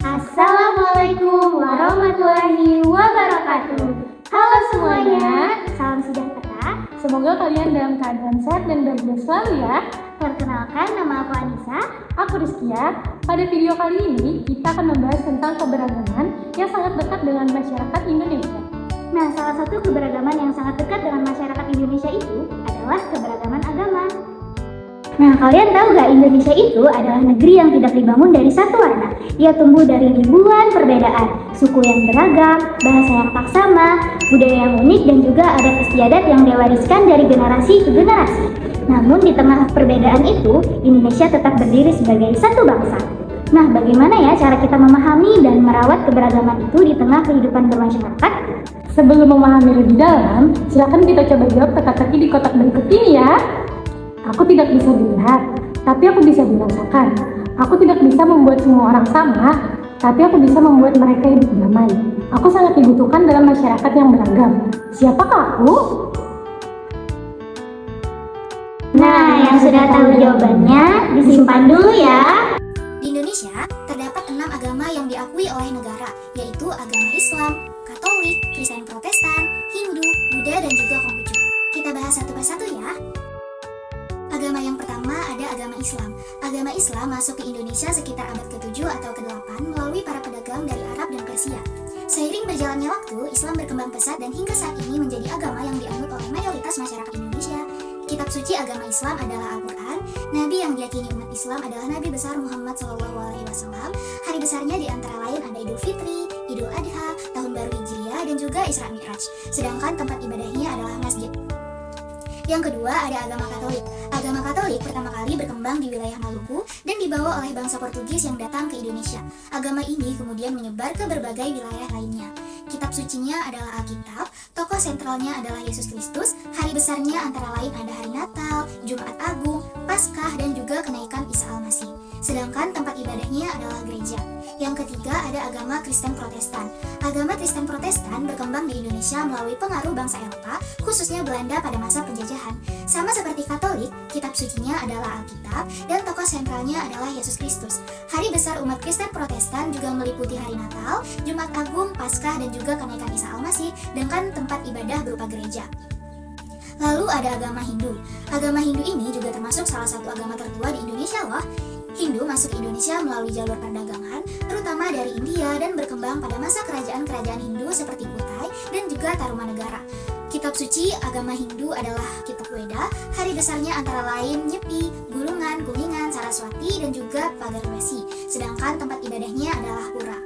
Assalamualaikum warahmatullahi wabarakatuh. Halo semuanya, salam sejahtera. Semoga kalian dalam keadaan sehat dan bahagia selalu ya. Perkenalkan, nama aku Anissa. Aku Rizkia. Pada video kali ini kita akan membahas tentang keberagaman yang sangat dekat dengan masyarakat Indonesia. Nah, salah satu keberagaman yang sangat dekat dengan masyarakat Indonesia itu adalah keberagaman agama. Nah, kalian tahu gak Indonesia itu adalah negeri yang tidak dibangun dari satu warna. Ia tumbuh dari ribuan perbedaan, suku yang beragam, bahasa yang tak sama, budaya yang unik, dan juga adat istiadat yang diwariskan dari generasi ke generasi. Namun di tengah perbedaan itu, Indonesia tetap berdiri sebagai satu bangsa. Nah, bagaimana ya cara kita memahami dan merawat keberagaman itu di tengah kehidupan bermasyarakat? Sebelum memahami lebih dalam, silakan kita coba jawab teka-teki di kotak berikut ini ya. Aku tidak bisa dilihat, tapi aku bisa dirasakan. Aku tidak bisa membuat semua orang sama, tapi aku bisa membuat mereka hidup damai. Aku sangat dibutuhkan dalam masyarakat yang beragam. Siapakah aku? Nah, yang sudah tahu jawabannya, disimpan dulu ya. Di Indonesia, terdapat 6 agama yang diakui oleh negara, yaitu agama Islam, Katolik, Kristen Protestan, Hindu, Buddha, dan juga Konghucu. Kita bahas satu persatu ya. Agama yang pertama ada agama Islam. Agama Islam masuk ke Indonesia sekitar abad ke-7 atau ke-8 melalui para pedagang dari Arab dan Persia. Seiring berjalannya waktu, Islam berkembang pesat dan hingga saat ini menjadi agama yang dianut oleh mayoritas masyarakat Indonesia. Kitab suci agama Islam adalah Al-Quran. Nabi yang diyakini umat Islam adalah Nabi besar Muhammad SAW. Hari besarnya di antara lain ada Idul Fitri, Idul Adha, Tahun Baru Hijriah, dan juga Isra Mi'raj. Sedangkan tempat ibadahnya adalah masjid. Yang kedua ada agama Katolik. Agama Katolik pertama kali berkembang di wilayah Maluku dan dibawa oleh bangsa Portugis yang datang ke Indonesia. Agama ini kemudian menyebar ke berbagai wilayah lainnya. Kitab sucinya adalah Alkitab, tokoh sentralnya adalah Yesus Kristus, hari besarnya antara lain ada hari Natal, Jumat Agung, Paskah, dan juga kenaikan Isa Al-Masih. Sedangkan tempat ibadahnya adalah gereja. Yang ketiga ada agama Kristen Protestan. Agama Kristen Protestan berkembang di Indonesia melalui pengaruh bangsa Eropa, khususnya Belanda pada masa penjajahan. Sama seperti Katolik, kitab sucinya adalah Alkitab dan tokoh sentralnya adalah Yesus Kristus. Hari besar umat Kristen Protestan juga meliputi hari Natal, Jumat Agung, Paskah, dan juga kenaikan Isa Al-Masih, dengan tempat ibadah berupa gereja. Lalu ada agama Hindu. Agama Hindu ini juga termasuk salah satu agama tertua di Indonesia loh. Hindu masuk Indonesia melalui jalur perdagangan, terutama dari India, dan berkembang pada masa kerajaan-kerajaan Hindu seperti Kutai dan juga Tarumanegara. Kitab suci agama Hindu adalah Kitab Weda. Hari besarnya antara lain Nyepi, Gulungan, Kuningan, Saraswati, dan juga Pagarwesi. Sedangkan tempat ibadahnya adalah Pura.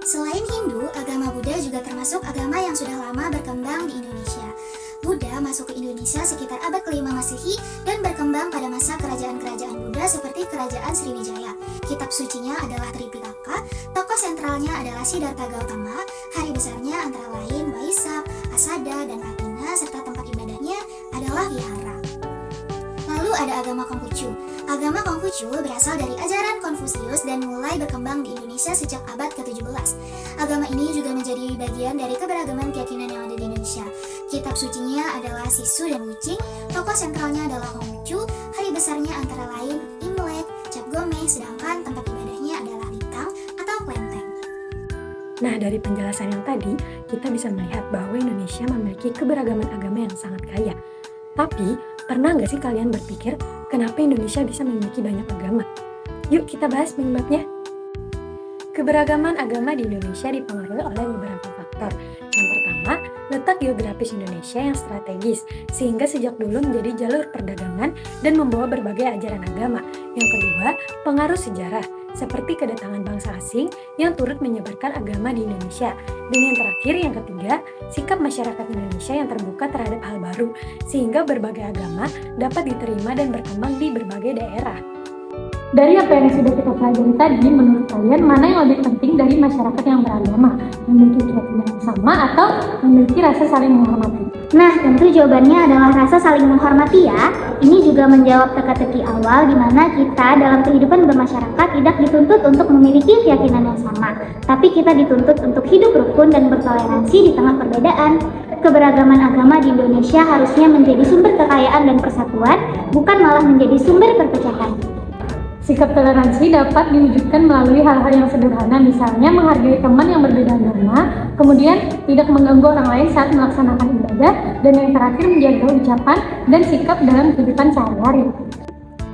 Selain Hindu, agama Buddha juga termasuk agama yang sudah lama berkembang di Indonesia. Buddha masuk ke Indonesia sekitar abad ke-5 Masehi dan berkembang pada masa kerajaan-kerajaan Buddha seperti Kerajaan Sriwijaya. Kitab sucinya adalah Tripitaka, tokoh sentralnya adalah Siddhartha Gautama, hari besarnya antara lain Waisak, Asada, dan Athena, serta tempat ibadahnya adalah Vihara. Lalu ada agama Konghucu. Agama Konghucu berasal dari ajaran Konfusius dan mulai berkembang di Indonesia sejak abad ke-17. Agama ini juga menjadi bagian dari keberagaman keyakinan yang ada di Indonesia. Kitab sucinya adalah Sisu dan Wuching, tokoh sentralnya adalah Konghucu, hari besarnya antara lain Imlek, Cap Gomeh, sedangkan tempat ibadahnya adalah Litang atau Klenteng. Nah, dari penjelasan yang tadi, kita bisa melihat bahwa Indonesia memiliki keberagaman agama yang sangat kaya. Tapi, pernah nggak sih kalian berpikir kenapa Indonesia bisa memiliki banyak agama? Yuk kita bahas penyebabnya. Keberagaman agama di Indonesia dipengaruhi oleh beberapa faktor. Yang pertama, letak geografis Indonesia yang strategis, sehingga sejak dulu menjadi jalur perdagangan dan membawa berbagai ajaran agama. Yang kedua, pengaruh sejarah, seperti kedatangan bangsa asing yang turut menyebarkan agama di Indonesia. Dan yang terakhir, yang ketiga, sikap masyarakat Indonesia yang terbuka terhadap hal baru, sehingga berbagai agama dapat diterima dan berkembang di berbagai daerah. Dari apa yang sudah kita pelajari tadi, menurut kalian mana yang lebih penting dari masyarakat yang beragama? Memiliki keyakinan yang sama atau memiliki rasa saling menghormati? Nah, tentu jawabannya adalah rasa saling menghormati ya. Ini juga menjawab teka-teki awal di mana kita dalam kehidupan bermasyarakat tidak dituntut untuk memiliki keyakinan yang sama, tapi kita dituntut untuk hidup rukun dan bertoleransi di tengah perbedaan. Keberagaman agama di Indonesia harusnya menjadi sumber kekayaan dan persatuan, bukan malah menjadi sumber perpecahan. Sikap toleransi dapat diwujudkan melalui hal-hal yang sederhana, misalnya menghargai teman yang berbeda agama, kemudian tidak mengganggu orang lain saat melaksanakan ibadah, dan yang terakhir menjaga ucapan dan sikap dalam kehidupan sehari-hari.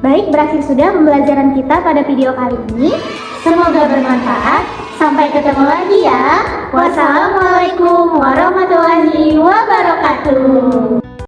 Baik, berakhir sudah pembelajaran kita pada video kali ini. Semoga bermanfaat. Sampai ketemu lagi ya. Wassalamualaikum warahmatullahi wabarakatuh.